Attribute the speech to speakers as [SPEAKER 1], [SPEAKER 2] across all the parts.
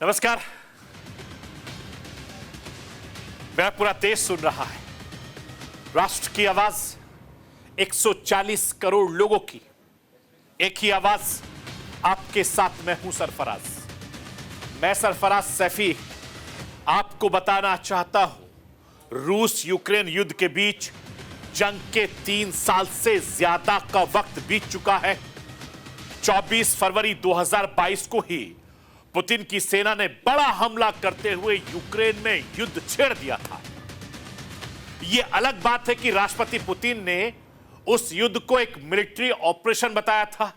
[SPEAKER 1] नमस्कार। मेरा पूरा देश सुन रहा है। राष्ट्र की आवाज 140 करोड़ लोगों की एक ही आवाज। आपके साथ मैं हूं सरफराज। मैं सरफराज सैफी आपको बताना चाहता हूं, रूस यूक्रेन युद्ध के बीच जंग के 3 साल से ज्यादा का वक्त बीत चुका है। 24 फरवरी 2022 को ही पुतिन की सेना ने बड़ा हमला करते हुए यूक्रेन में युद्ध छेड़ दिया था। यह अलग बात है कि राष्ट्रपति पुतिन ने उस युद्ध को एक मिलिट्री ऑपरेशन बताया था।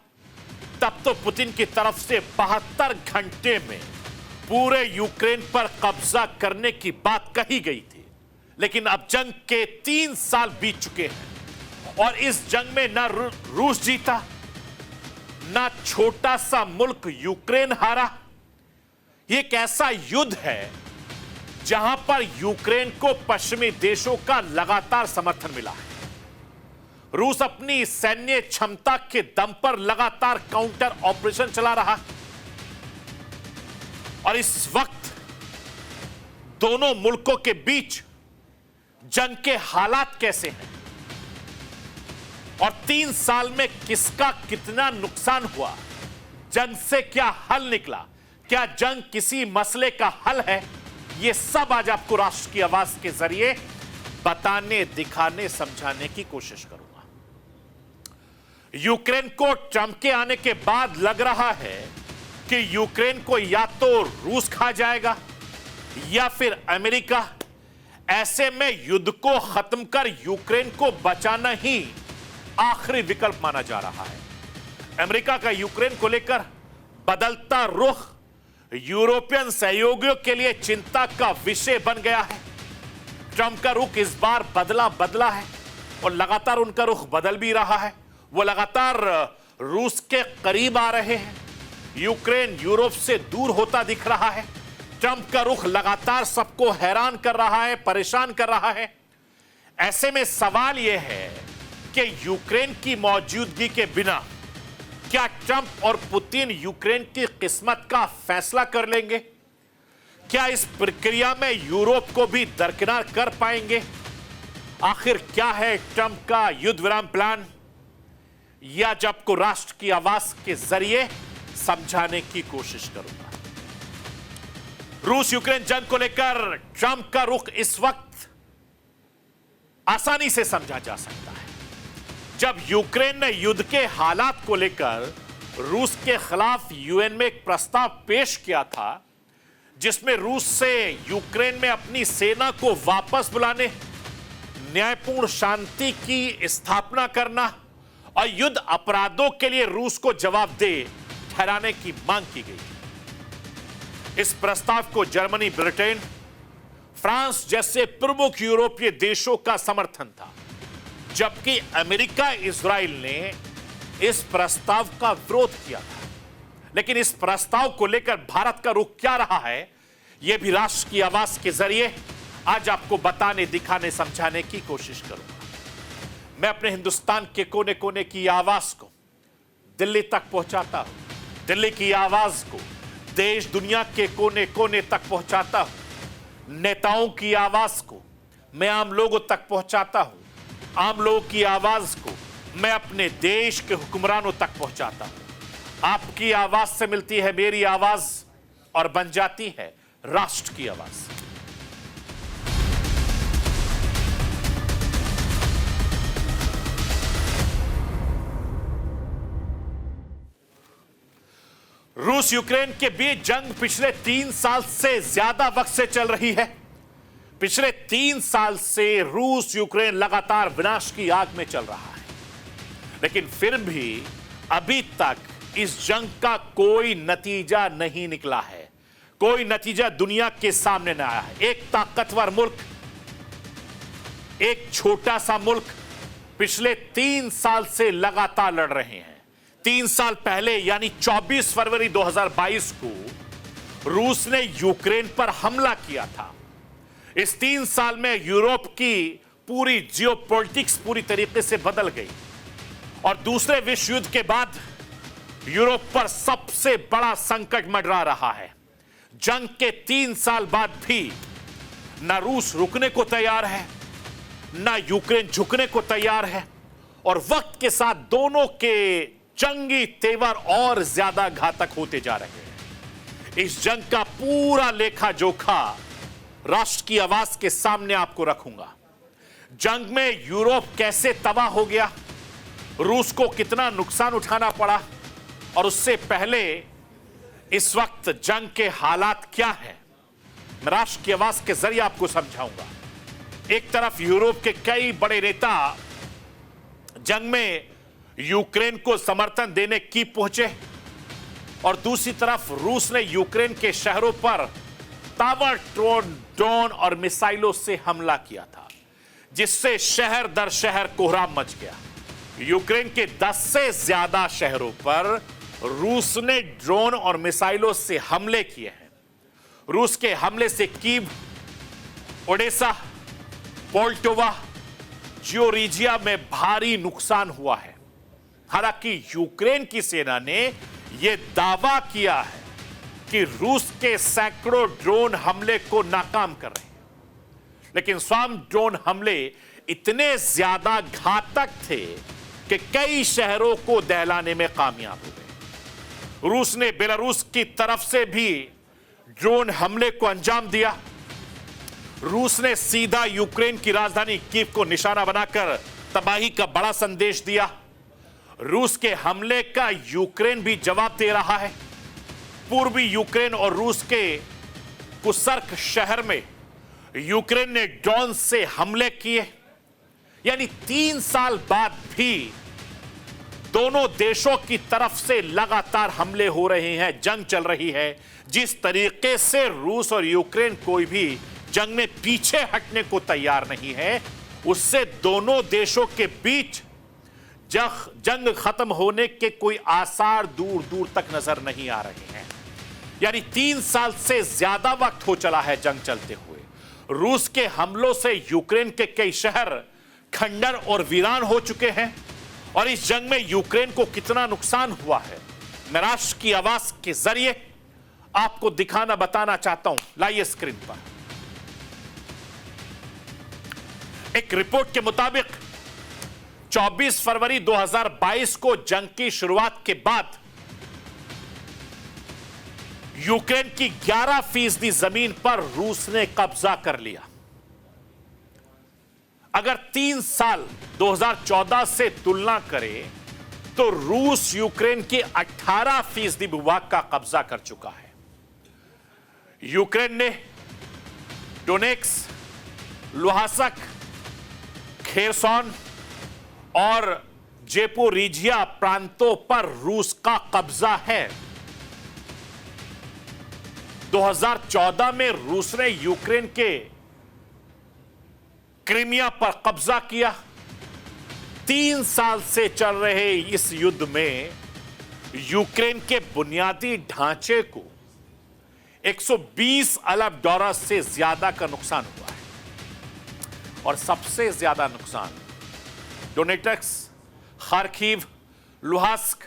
[SPEAKER 1] तब तो पुतिन की तरफ से 72 घंटे में पूरे यूक्रेन पर कब्जा करने की बात कही गई थी। लेकिन अब जंग के 3 साल बीत चुके हैं और इस जंग में ना रूस जीता, ना छोटा सा मुल्क यूक्रेन हारा। यह एक ऐसा युद्ध है जहां पर यूक्रेन को पश्चिमी देशों का लगातार समर्थन मिला है। रूस अपनी सैन्य क्षमता के दम पर लगातार काउंटर ऑपरेशन चला रहा और इस वक्त दोनों मुल्कों के बीच जंग के हालात कैसे हैं और 3 साल में किसका कितना नुकसान हुआ, जंग से क्या हल निकला, क्या जंग किसी मसले का हल है, यह सब आज आपको राष्ट्र की आवाज के जरिए बताने, दिखाने, समझाने की कोशिश करूंगा। यूक्रेन को ट्रंप के आने के बाद लग रहा है कि यूक्रेन को या तो रूस खा जाएगा या फिर अमेरिका। ऐसे में युद्ध को खत्म कर यूक्रेन को बचाना ही आखिरी विकल्प माना जा रहा है। अमेरिका का यूक्रेन को लेकर बदलता रुख यूरोपियन सहयोगियों के लिए चिंता का विषय बन गया है। ट्रंप का रुख इस बार बदला है और लगातार उनका रुख बदल भी रहा है। वो लगातार रूस के करीब आ रहे हैं। यूक्रेन यूरोप से दूर होता दिख रहा है। ट्रंप का रुख लगातार सबको हैरान कर रहा है, परेशान कर रहा है। ऐसे में सवाल यह है कि यूक्रेन की मौजूदगी के बिना क्या ट्रंप और पुतिन यूक्रेन की किस्मत का फैसला कर लेंगे? क्या इस प्रक्रिया में यूरोप को भी दरकिनार कर पाएंगे? आखिर क्या है ट्रंप का युद्ध विराम प्लान? या जब को राष्ट्र की आवाज के जरिए समझाने की कोशिश करूंगा। रूस यूक्रेन जंग को लेकर ट्रंप का रुख इस वक्त आसानी से समझा जा सकता है। जब यूक्रेन ने युद्ध के हालात को लेकर रूस के खिलाफ यूएन में एक प्रस्ताव पेश किया था, जिसमें रूस से यूक्रेन में अपनी सेना को वापस बुलाने, न्यायपूर्ण शांति की स्थापना करना और युद्ध अपराधों के लिए रूस को जवाबदेह ठहराने की मांग की गई। इस प्रस्ताव को जर्मनी, ब्रिटेन, फ्रांस जैसे प्रमुख यूरोपीय देशों का समर्थन था, जबकि अमेरिका, इजराइल ने इस प्रस्ताव का विरोध किया था। लेकिन इस प्रस्ताव को लेकर भारत का रुख क्या रहा है, यह भी राष्ट्र की आवाज के जरिए आज आपको बताने, दिखाने, समझाने की कोशिश करूंगा। मैं अपने हिंदुस्तान के कोने कोने की आवाज को दिल्ली तक पहुंचाता हूं। दिल्ली की आवाज को देश दुनिया के कोने कोने तक पहुंचाता हूं। नेताओं की आवाज को मैं आम लोगों तक पहुंचाता हूं। आम लोगों की आवाज को मैं अपने देश के हुक्मरानों तक पहुंचाता हूं। आपकी आवाज से मिलती है मेरी आवाज और बन जाती है राष्ट्र की आवाज। रूस यूक्रेन के बीच जंग पिछले 3 साल से ज्यादा वक्त से चल रही है। पिछले 3 साल से रूस यूक्रेन लगातार विनाश की आग में चल रहा है। लेकिन फिर भी अभी तक इस जंग का कोई नतीजा नहीं निकला है। कोई नतीजा दुनिया के सामने न आया है। एक ताकतवर मुल्क, एक छोटा सा मुल्क पिछले 3 साल से लगातार लड़ रहे हैं। 3 साल पहले यानी 24 फरवरी 2022 को रूस ने यूक्रेन पर हमला किया था। इस 3 साल में यूरोप की पूरी जियोपॉलिटिक्स पूरी तरीके से बदल गई और दूसरे विश्व युद्ध के बाद यूरोप पर सबसे बड़ा संकट मंडरा रहा है। जंग के 3 साल बाद भी ना रूस रुकने को तैयार है, ना यूक्रेन झुकने को तैयार है, और वक्त के साथ दोनों के जंगी तेवर और ज्यादा घातक होते जा रहे हैं। इस जंग का पूरा लेखा जोखा राष्ट्र की आवाज के सामने आपको रखूंगा। जंग में यूरोप कैसे तबाह हो गया, रूस को कितना नुकसान उठाना पड़ा, और उससे पहले इस वक्त जंग के हालात क्या हैं, मैं राष्ट्र की आवाज के जरिए आपको समझाऊंगा। एक तरफ यूरोप के कई बड़े नेता जंग में यूक्रेन को समर्थन देने की पहुंचे, और दूसरी तरफ रूस ने यूक्रेन के शहरों पर ताबड़तोड़ ड्रोन और मिसाइलों से हमला किया था, जिससे शहर दर शहर कोहराम मच गया। यूक्रेन के 10 से ज्यादा शहरों पर रूस ने ड्रोन और मिसाइलों से हमले किए हैं। रूस के हमले से कीव, ओडेसा, पोल्टोवा, ज़पोरिज़िया में भारी नुकसान हुआ है। हालांकि यूक्रेन की सेना ने यह दावा किया है कि रूस के सैकड़ों ड्रोन हमले को नाकाम कर रहे हैं, लेकिन स्वार्म ड्रोन हमले इतने ज्यादा घातक थे कि कई शहरों को दहलाने में कामयाब हो गए। रूस ने बेलारूस की तरफ से भी ड्रोन हमले को अंजाम दिया। रूस ने सीधा यूक्रेन की राजधानी कीव को निशाना बनाकर तबाही का बड़ा संदेश दिया। रूस के हमले का यूक्रेन भी जवाब दे रहा है। पूर्वी यूक्रेन और रूस के कुर्स्क शहर में यूक्रेन ने ड्रोन से हमले किए। यानी 3 साल बाद भी दोनों देशों की तरफ से लगातार हमले हो रहे हैं, जंग चल रही है। जिस तरीके से रूस और यूक्रेन कोई भी जंग में पीछे हटने को तैयार नहीं है, उससे दोनों देशों के बीच जंग खत्म होने के कोई आसार दूर दूर तक नजर नहीं आ रहे हैं। यानी 3 साल से ज्यादा वक्त हो चला है जंग चलते हुए। रूस के हमलों से यूक्रेन के कई शहर खंडर और वीरान हो चुके हैं, और इस जंग में यूक्रेन को कितना नुकसान हुआ है, मैं राष्ट्र की आवाज के जरिए आपको दिखाना बताना चाहता हूं। लाइए स्क्रीन पर। एक रिपोर्ट के मुताबिक 24 फरवरी 2022 को जंग की शुरुआत के बाद यूक्रेन की 11% जमीन पर रूस ने कब्जा कर लिया। अगर 3 साल 2014 से तुलना करें तो रूस यूक्रेन के 18% भूभाग का कब्जा कर चुका है। यूक्रेन ने डोनेट्स्क, लुहांस्क, खेरसोन और ज़पोरिज़िया प्रांतों पर रूस का कब्जा है। 2014 में रूस ने यूक्रेन के क्रीमिया पर कब्जा किया। 3 साल से चल रहे इस युद्ध में यूक्रेन के बुनियादी ढांचे को 120 अरब डॉलर से ज्यादा का नुकसान हुआ है, और सबसे ज्यादा नुकसान डोनेट्स्क, खार्किव, लुहांस्क,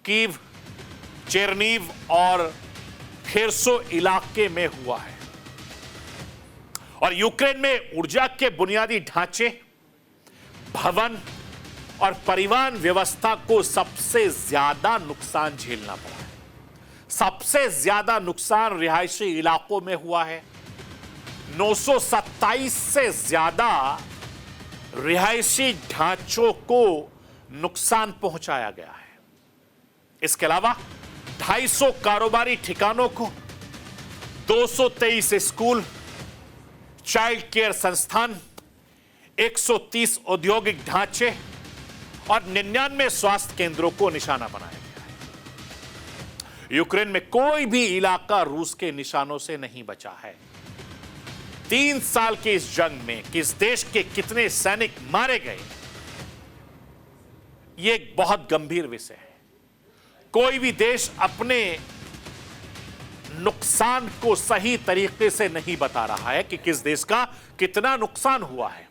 [SPEAKER 1] कीव, चेरनीव और खेरसो इलाके में हुआ है। और यूक्रेन में ऊर्जा के बुनियादी ढांचे, भवन और परिवहन व्यवस्था को सबसे ज्यादा नुकसान झेलना पड़ा है। सबसे ज्यादा नुकसान रिहायशी इलाकों में हुआ है। 927 से ज्यादा रिहायशी ढांचों को नुकसान पहुंचाया गया है। इसके अलावा 250 कारोबारी ठिकानों को, 223 स्कूल, चाइल्ड केयर संस्थान, 130 औद्योगिक ढांचे और 99 स्वास्थ्य केंद्रों को निशाना बनाया गया है। यूक्रेन में कोई भी इलाका रूस के निशानों से नहीं बचा है। 3 साल के इस जंग में किस देश के कितने सैनिक मारे गए, यह एक बहुत गंभीर विषय है। कोई भी देश अपने नुकसान को सही तरीके से नहीं बता रहा है कि किस देश का कितना नुकसान हुआ है,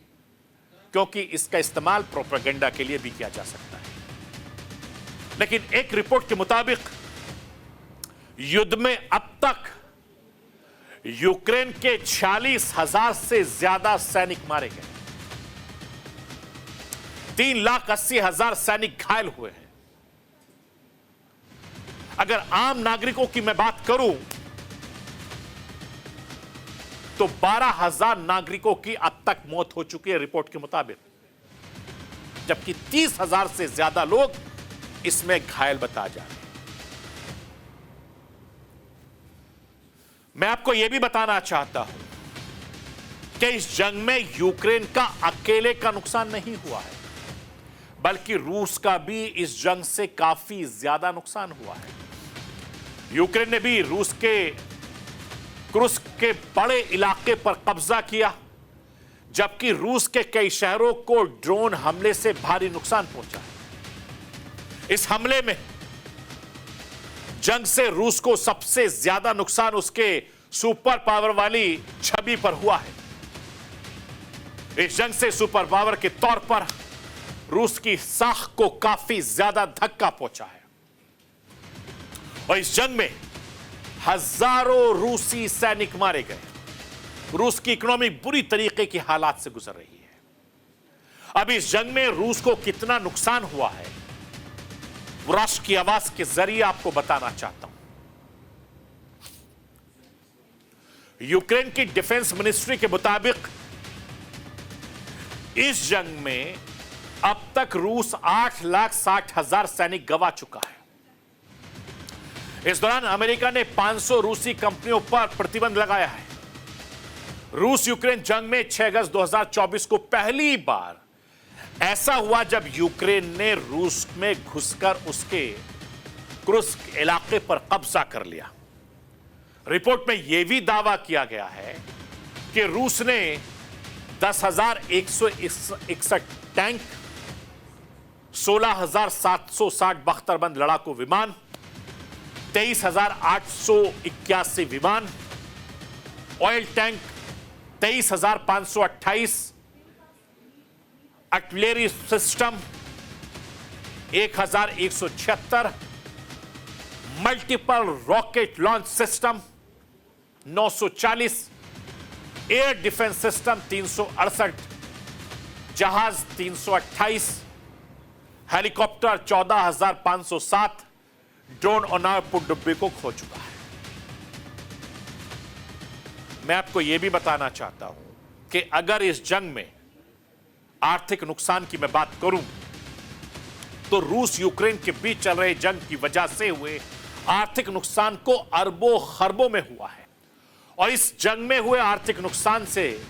[SPEAKER 1] क्योंकि इसका इस्तेमाल प्रोपेगेंडा के लिए भी किया जा सकता है। लेकिन एक रिपोर्ट के मुताबिक युद्ध में अब तक यूक्रेन के 46,000 से ज्यादा सैनिक मारे गए, 3,80,000 सैनिक घायल हुए हैं। अगर आम नागरिकों की मैं बात करूं तो 12,000 नागरिकों की अब तक मौत हो चुकी है रिपोर्ट के मुताबिक, जबकि 30,000 से ज्यादा लोग इसमें घायल बताए जा रहे हैं। मैं आपको यह भी बताना चाहता हूं कि इस जंग में यूक्रेन का अकेले का नुकसान नहीं हुआ है, बल्कि रूस का भी इस जंग से काफी ज्यादा नुकसान हुआ है। यूक्रेन ने भी रूस के कुर्स्क के बड़े इलाके पर कब्जा किया, जबकि रूस के कई शहरों को ड्रोन हमले से भारी नुकसान पहुंचा। इस हमले में जंग से रूस को सबसे ज्यादा नुकसान उसके सुपर पावर वाली छवि पर हुआ है। इस जंग से सुपर पावर के तौर पर रूस की साख को काफी ज्यादा धक्का पहुंचा है और इस जंग में हजारों रूसी सैनिक मारे गए। रूस की इकोनॉमी बुरी तरीके की हालात से गुजर रही है। अब इस जंग में रूस को कितना नुकसान हुआ है, वो राष्ट्र की आवाज के जरिए आपको बताना चाहता हूं। यूक्रेन की डिफेंस मिनिस्ट्री के मुताबिक इस जंग में अब तक रूस 8,60,000 सैनिक गंवा चुका है। इस दौरान अमेरिका ने 500 रूसी कंपनियों पर प्रतिबंध लगाया है। रूस यूक्रेन जंग में 6 अगस्त 2024 को पहली बार ऐसा हुआ जब यूक्रेन ने रूस में घुसकर उसके कुर्स्क इलाके पर कब्जा कर लिया। रिपोर्ट में यह भी दावा किया गया है कि रूस ने 10,161 टैंक, 16,760 बख्तरबंद लड़ाकू विमान, 23,881 विमान, oil tank 23,528, artillery system 1,176, multiple rocket launch system 940, air defence system 368, जहाज 328, हेलीकॉप्टर 14,507, ड्रोन और नाविक को खो चुका है। मैं आपको यह भी बताना चाहता हूं कि अगर इस जंग में आर्थिक नुकसान की मैं बात करूं तो रूस यूक्रेन के बीच चल रहे जंग की वजह से हुए आर्थिक नुकसान को अरबों खरबों में हुआ है और इस जंग में हुए आर्थिक नुकसान से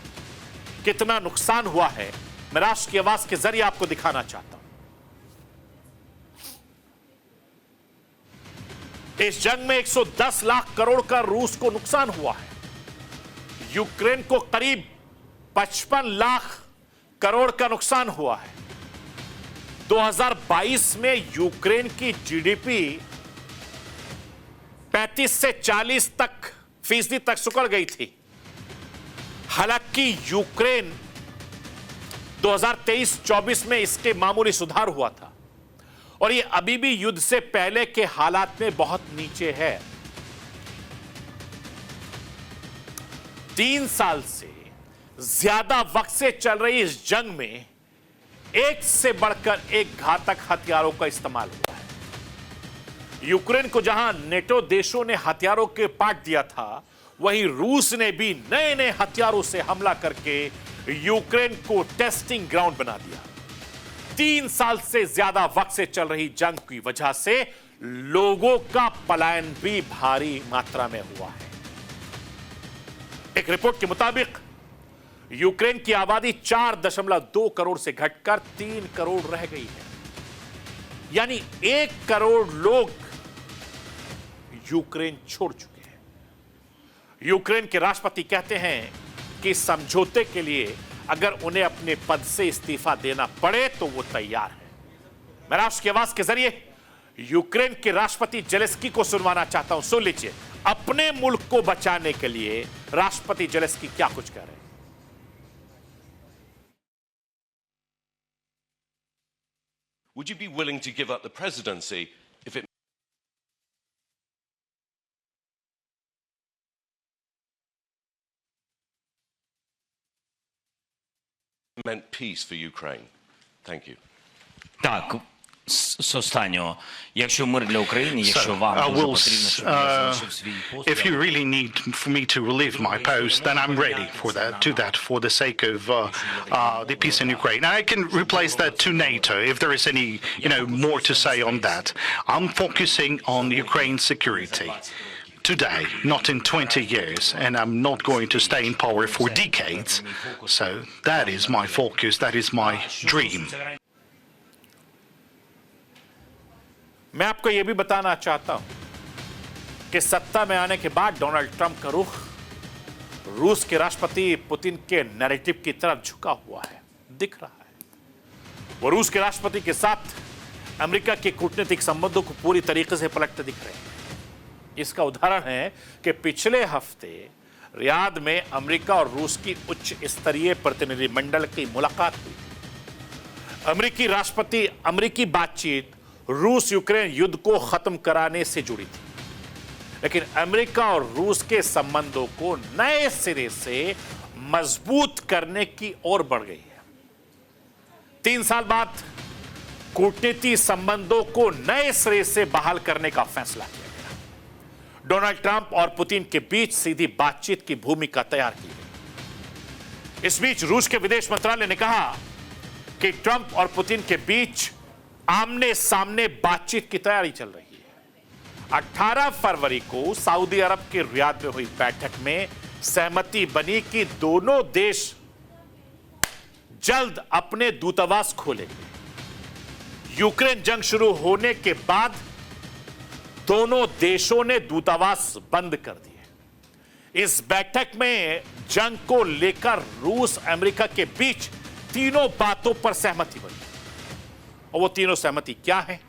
[SPEAKER 1] कितना नुकसान हुआ है मैं राष्ट्र की आवाज के जरिए आपको दिखाना चाहता हूं। इस जंग में 110 लाख करोड़ का रूस को नुकसान हुआ है। यूक्रेन को करीब 55 लाख करोड़ का नुकसान हुआ है। 2022 में यूक्रेन की जीडीपी 35 से 40 फीसदी तक सिकुड़ गई थी। हालांकि यूक्रेन 2023-24 में इसके मामूली सुधार हुआ था और यह अभी भी युद्ध से पहले के हालात में बहुत नीचे है। 3 साल से ज्यादा वक्त से चल रही इस जंग में एक से बढ़कर एक घातक हथियारों का इस्तेमाल हुआ है। यूक्रेन को जहां नेटो देशों ने हथियारों के पाट दिया था, वहीं रूस ने भी नए नए हथियारों से हमला करके यूक्रेन को टेस्टिंग ग्राउंड बना दिया। 3 साल से ज्यादा वक्त से चल रही जंग की वजह से लोगों का पलायन भी भारी मात्रा में हुआ है। एक रिपोर्ट के मुताबिक यूक्रेन की आबादी 4.2 करोड़ से घटकर 3 करोड़ रह गई है, यानी 1 करोड़ लोग यूक्रेन छोड़ चुके हैं। यूक्रेन के राष्ट्रपति कहते हैं कि समझौते के लिए अगर उन्हें अपने पद से इस्तीफा देना पड़े तो वो तैयार है। मैं राष्ट्र की आवाज के जरिए यूक्रेन के राष्ट्रपति जेलेंस्की को सुनवाना चाहता हूं। सुन लीजिए अपने मुल्क को बचाने के लिए राष्ट्रपति जेलेंस्की क्या कुछ कह रहे हैं।
[SPEAKER 2] Would you be willing to give up the presidency if it meant peace for Ukraine. Thank you.
[SPEAKER 3] Так, з останнього. Якщо мир для України, якщо
[SPEAKER 4] I
[SPEAKER 3] вам дуже
[SPEAKER 4] will,
[SPEAKER 3] потрібно, щоб я залишив свій пост,
[SPEAKER 4] if you really need for me to relieve my post, then I'm ready for that, for the sake of the peace in Ukraine. And I can replace that to NATO if there is any, more to say on that. I'm focusing on Ukraine's security today, not in 20 years, and I'm not going to stay in power for decades. So that is my focus, that is my dream.
[SPEAKER 1] मैं आपको यह भी बताना चाहता हूं कि सत्ता में आने के बाद डोनाल्ड ट्रंप का रुख रूस के राष्ट्रपति पुतिन के नैरेटिव की तरफ झुका हुआ है, दिख रहा है। वो रूस के राष्ट्रपति के साथ अमेरिका के कूटनीतिक संबंधों को पूरी तरीके से पलटते दिख रहे हैं। इसका उदाहरण है कि पिछले हफ्ते रियाद में अमेरिका और रूस की उच्च स्तरीय प्रतिनिधिमंडल की मुलाकात हुई। अमेरिकी राष्ट्रपति अमेरिकी बातचीत रूस यूक्रेन युद्ध को खत्म कराने से जुड़ी थी, लेकिन अमेरिका और रूस के संबंधों को नए सिरे से मजबूत करने की ओर बढ़ गई है। 3 साल बाद कूटनीतिक संबंधों को नए सिरे से बहाल करने का फैसला किया गया। डोनाल्ड ट्रंप और पुतिन के बीच सीधी बातचीत की भूमिका तैयार की गई। इस बीच रूस के विदेश मंत्रालय ने कहा कि ट्रंप और पुतिन के बीच आमने सामने बातचीत की तैयारी चल रही है। 18 फरवरी को सऊदी अरब के रियाद में हुई बैठक में सहमति बनी कि दोनों देश जल्द अपने दूतावास खोलेंगे। यूक्रेन जंग शुरू होने के बाद दोनों देशों ने दूतावास बंद कर दिए। इस बैठक में जंग को लेकर रूस अमेरिका के बीच तीनों बातों पर सहमति बनी, और वो तीनों सहमति क्या है,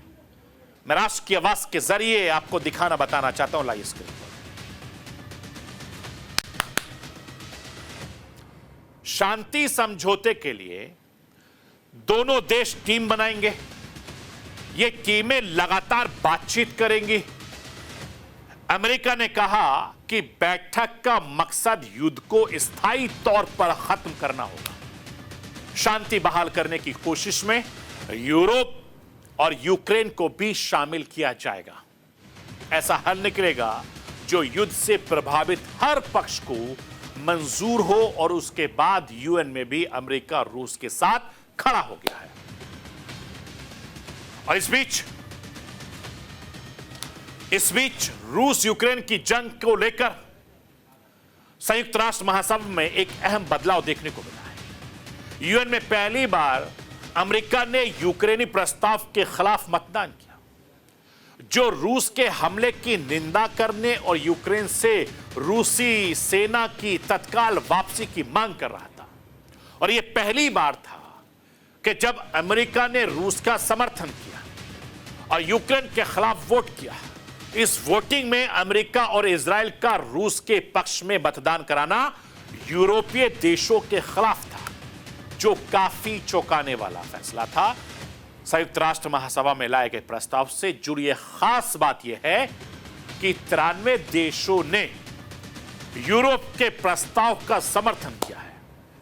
[SPEAKER 1] मैं राष्ट्र की आवाज के जरिए आपको दिखाना बताना चाहता हूं। लाइव स्क्रीन पर शांति समझौते के लिए दोनों देश टीम बनाएंगे। ये टीमें लगातार बातचीत करेंगी। अमेरिका ने कहा कि बैठक का मकसद युद्ध को स्थायी तौर पर खत्म करना होगा। शांति बहाल करने की कोशिश में यूरोप और यूक्रेन को भी शामिल किया जाएगा। ऐसा हल निकलेगा जो युद्ध से प्रभावित हर पक्ष को मंजूर हो, और उसके बाद यूएन में भी अमेरिका रूस के साथ खड़ा हो गया है। और इस बीच रूस यूक्रेन की जंग को लेकर संयुक्त राष्ट्र महासभा में एक अहम बदलाव देखने को मिला है। यूएन में पहली बार अमेरिका ने यूक्रेनी प्रस्ताव के खिलाफ मतदान किया, जो रूस के हमले की निंदा करने और यूक्रेन से रूसी सेना की तत्काल वापसी की मांग कर रहा था। और यह पहली बार था कि जब अमेरिका ने रूस का समर्थन किया और यूक्रेन के खिलाफ वोट किया। इस वोटिंग में अमेरिका और इजराइल का रूस के पक्ष में मतदान कराना यूरोपीय देशों के खिलाफ था, जो काफी चौंकाने वाला फैसला था। संयुक्त राष्ट्र महासभा में लाए गए प्रस्ताव से जुड़ी एक खास बात यह है कि 93 देशों ने यूरोप के प्रस्ताव का समर्थन किया है,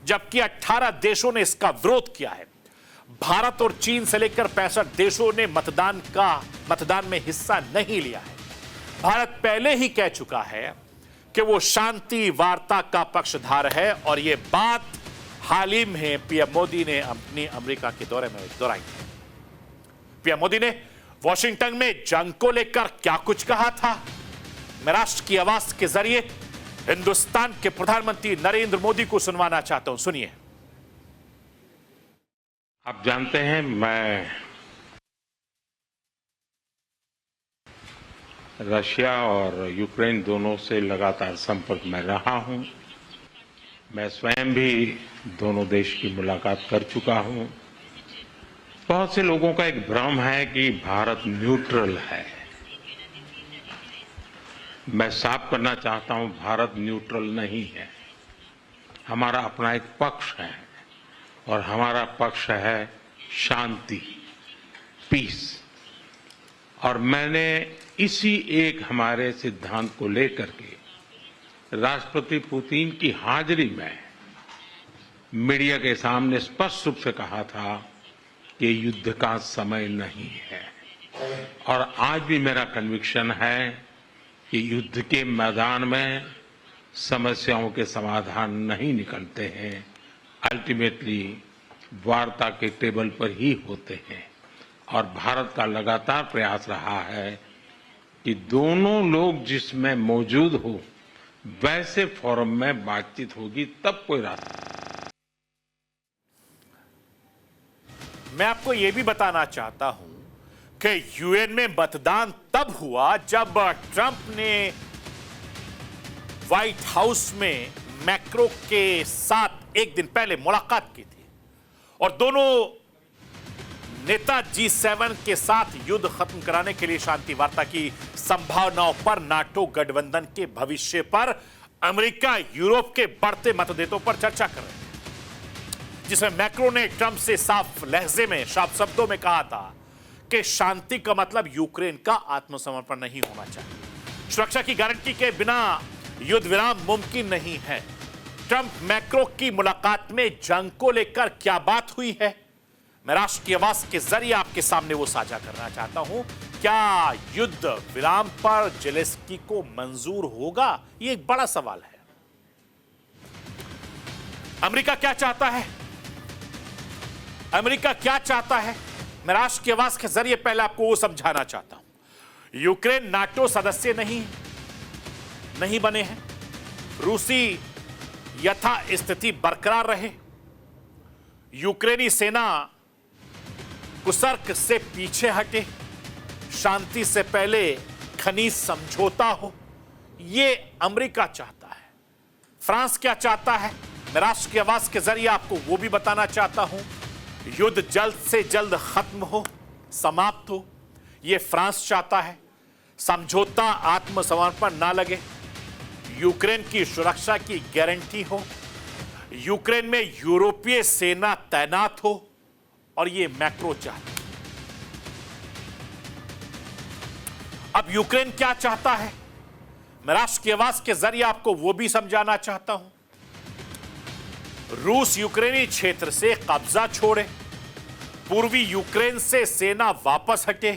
[SPEAKER 1] जबकि 18 देशों ने इसका विरोध किया है। भारत और चीन से लेकर 65 देशों ने मतदान में हिस्सा नहीं लिया है। भारत पहले ही कह चुका है कि वो शांति वार्ता का पक्षधार है, और यह बात हाल ही में पीएम मोदी ने अपनी अमेरिका के दौरे में दोहराई। पीएम मोदी ने वॉशिंगटन में जंग को लेकर क्या कुछ कहा था, मैं राष्ट्र की आवाज के जरिए हिंदुस्तान के प्रधानमंत्री नरेंद्र मोदी को सुनवाना चाहता हूं। सुनिए।
[SPEAKER 5] आप जानते हैं, मैं रशिया और यूक्रेन दोनों से लगातार संपर्क में रहा हूं। मैं स्वयं भी दोनों देश की मुलाकात कर चुका हूं। बहुत से लोगों का एक भ्रम है कि भारत न्यूट्रल है। मैं साफ करना चाहता हूं, भारत न्यूट्रल नहीं है। हमारा अपना एक पक्ष है, और हमारा पक्ष है शांति, पीस। और मैंने इसी एक हमारे सिद्धांत को लेकर के राष्ट्रपति पुतिन की हाजिरी में मीडिया के सामने स्पष्ट रूप से कहा था कि युद्ध का समय नहीं है। और आज भी मेरा कन्विक्शन है कि युद्ध के मैदान में समस्याओं के समाधान नहीं निकलते हैं, अल्टीमेटली वार्ता के टेबल पर ही होते हैं। और भारत का लगातार प्रयास रहा है कि दोनों लोग जिसमें मौजूद हो वैसे फोरम में बातचीत होगी, तब कोई रास्ता।
[SPEAKER 1] मैं आपको यह भी बताना चाहता हूं कि यूएन में मतदान तब हुआ जब ट्रंप ने व्हाइट हाउस में मैक्रो के साथ एक दिन पहले मुलाकात की थी और दोनों नेता G7 के साथ युद्ध खत्म कराने के लिए शांति वार्ता की संभावनाओं पर, नाटो गठबंधन के भविष्य पर, अमेरिका यूरोप के बढ़ते मतभेदों पर चर्चा कर रहे थे, जिसमें मैक्रो ने ट्रंप से साफ लहजे में, साफ शब्दों में कहा था कि शांति का मतलब यूक्रेन का आत्मसमर्पण नहीं होना चाहिए। सुरक्षा की गारंटी के बिना युद्ध विराम मुमकिन नहीं है। ट्रंप मैक्रो की मुलाकात में जंग को लेकर क्या बात हुई है, मैं राष्ट्र की आवाज के जरिए आपके सामने वो साझा करना चाहता हूं। क्या युद्ध विराम पर जेलेंस्की को मंजूर होगा, ये एक बड़ा सवाल है। अमेरिका क्या चाहता है, अमेरिका क्या चाहता है, मैं राष्ट्र की आवाज के जरिए पहले आपको वो समझाना चाहता हूं। यूक्रेन नाटो सदस्य नहीं बने हैं। रूसी यथा स्थिति बरकरार रहे। यूक्रेनी सेना कुसर्क से पीछे हटे। शांति से पहले खनीज समझौता हो, यह अमेरिका चाहता है। फ्रांस क्या चाहता है, मैं राष्ट्र की आवाज के जरिए आपको वो भी बताना चाहता हूं। युद्ध जल्द से जल्द खत्म हो, समाप्त हो, यह फ्रांस चाहता है। समझौता आत्मसमर्पण ना लगे, यूक्रेन की सुरक्षा की गारंटी हो, यूक्रेन में यूरोपीय सेना तैनात हो, और ये मैक्रो चाहता है। अब यूक्रेन क्या चाहता है, मैं राष्ट्र की आवाज के जरिए आपको वो भी समझाना चाहता हूं। रूस यूक्रेनी क्षेत्र से कब्जा छोड़े, पूर्वी यूक्रेन से सेना वापस हटे,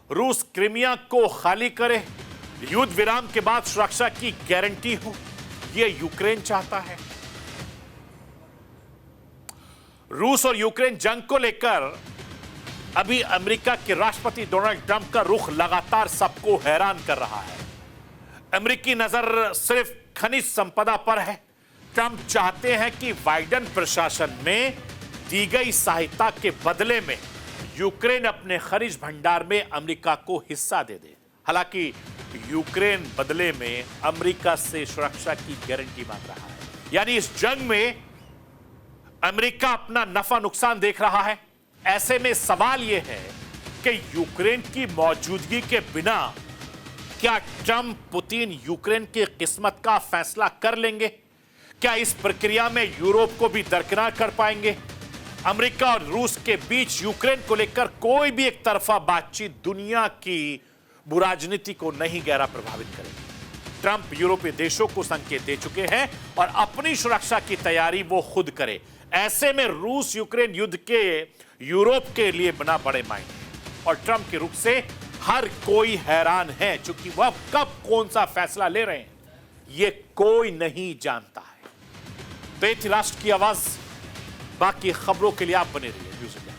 [SPEAKER 1] रूस क्रीमिया को खाली करे, युद्ध विराम के बाद सुरक्षा की गारंटी हो, यह यूक्रेन चाहता है। रूस और यूक्रेन जंग को लेकर अभी अमेरिका के राष्ट्रपति डोनाल्ड ट्रंप का रुख लगातार सबको हैरान कर रहा है। अमेरिकी नजर सिर्फ खनिज संपदा पर है। ट्रंप चाहते हैं कि बाइडेन प्रशासन में दी गई सहायता के बदले में यूक्रेन अपने खनिज भंडार में अमेरिका को हिस्सा दे दे। हालांकि यूक्रेन बदले में अमेरिका से सुरक्षा की गारंटी मांग रहा है। यानी इस जंग में अमेरिका अपना नफा नुकसान देख रहा है। ऐसे में सवाल यह है कि यूक्रेन की मौजूदगी के बिना क्या ट्रंप पुतिन यूक्रेन की किस्मत का फैसला कर लेंगे? क्या इस प्रक्रिया में यूरोप को भी दरकिनार कर पाएंगे? अमेरिका और रूस के बीच यूक्रेन को लेकर कोई भी एक तरफा बातचीत दुनिया की भू राजनीति को नहीं गहरा प्रभावित करेगी। ट्रंप यूरोपीय देशों को संकेत दे चुके हैं और अपनी सुरक्षा की तैयारी वो खुद करे। ऐसे में रूस यूक्रेन युद्ध के यूरोप के लिए बना बड़े मायने और ट्रंप के रुख से हर कोई हैरान है, क्योंकि वह कब कौन सा फैसला ले रहे हैं ये कोई नहीं जानता है। तो ये थी राष्ट्र की आवाज। बाकी खबरों के लिए आप बने रहिए न्यूज़ इंडिया।